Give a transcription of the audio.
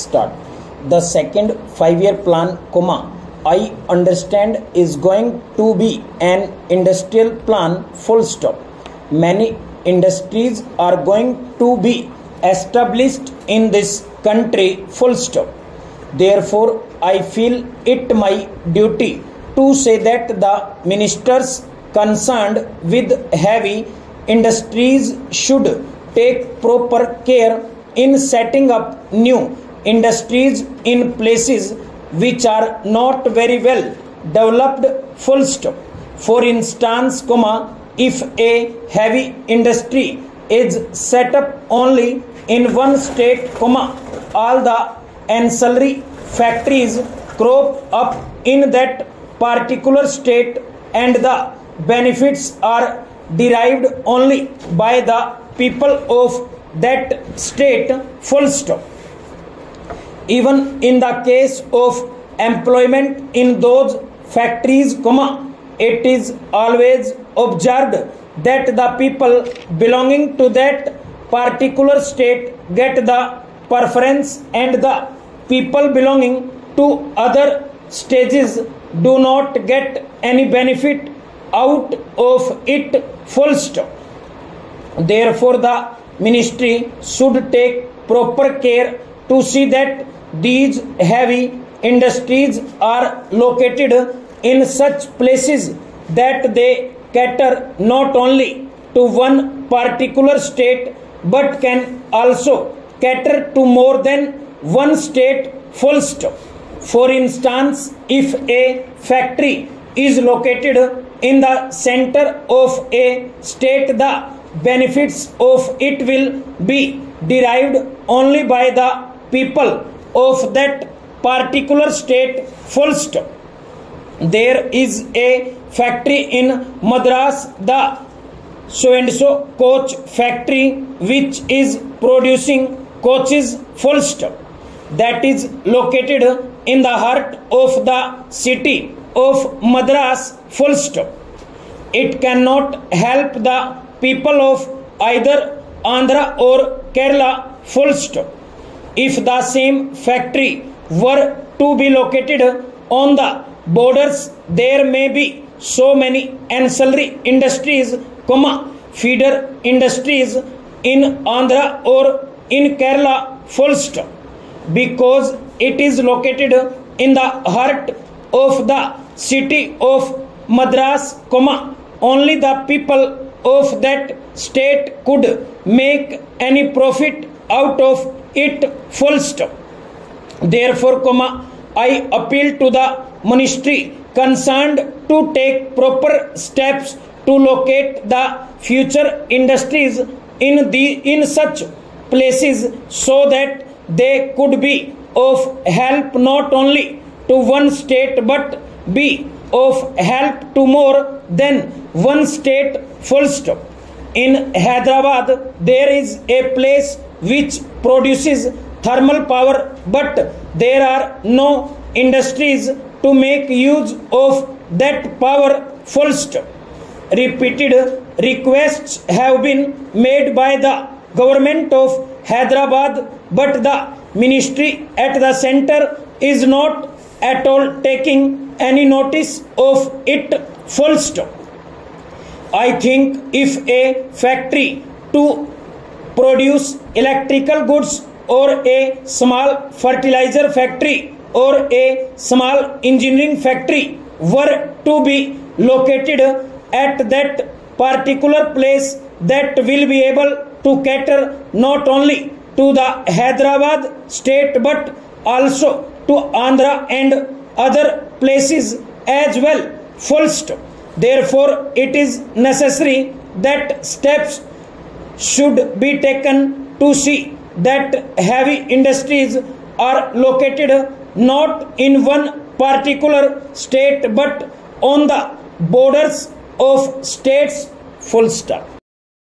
start. The second 5-year plan, I understand is going to be an industrial plan, full stop. Many industries are going to be established in this country, full stop. Therefore, I feel it my duty to say that the ministers concerned with heavy industries should take proper care in setting up new industries in places which are not very well developed, full stop. For instance, if a heavy industry is set up only in one state, all the ancillary factories crop up in that particular state and the benefits are derived only by the people of that state, full stop. Even in the case of employment in those factories, it is always observed that the people belonging to that particular state get the preference and the people belonging to other states do not get any benefit out of it, full stop. Therefore, the ministry should take proper care to see that these heavy industries are located in such places that they cater not only to one particular state but can also cater to more than one state, full stop. For instance, if a factory is located in the center of a state, the benefits of it will be derived only by the people of that particular state, full stop. There is a factory in Madras, the so and so coach factory, which is producing coaches, full stop. That is located in the heart of the city of Madras, full stop. It cannot help the people of either Andhra or Kerala, full stop. If the same factory were to be located on the borders, there may be so many ancillary industries, feeder industries in Andhra or in Kerala, full stop. Because it is located in the heart of the city of Madras, only the people of that state could make any profit out of it, full stop. Therefore, I appeal to the ministry concerned to take proper steps to locate the future industries in such places so that they could be of help not only to one state but be of help to more than one state, full stop. In Hyderabad, there is a place which produces thermal power, but there are no industries to make use of that power, full stop. Repeated requests have been made by the government of Hyderabad, but the ministry at the center is not at all taking any notice of it, full stop. I think if a factory to produce electrical goods or a small fertilizer factory or a small engineering factory were to be located at that particular place, that will be able to cater not only to the Hyderabad state but also to Andhra and other places as well, full stop. Therefore, it is necessary that steps should be taken to see that heavy industries are located not in one particular state but on the borders of states, full stop.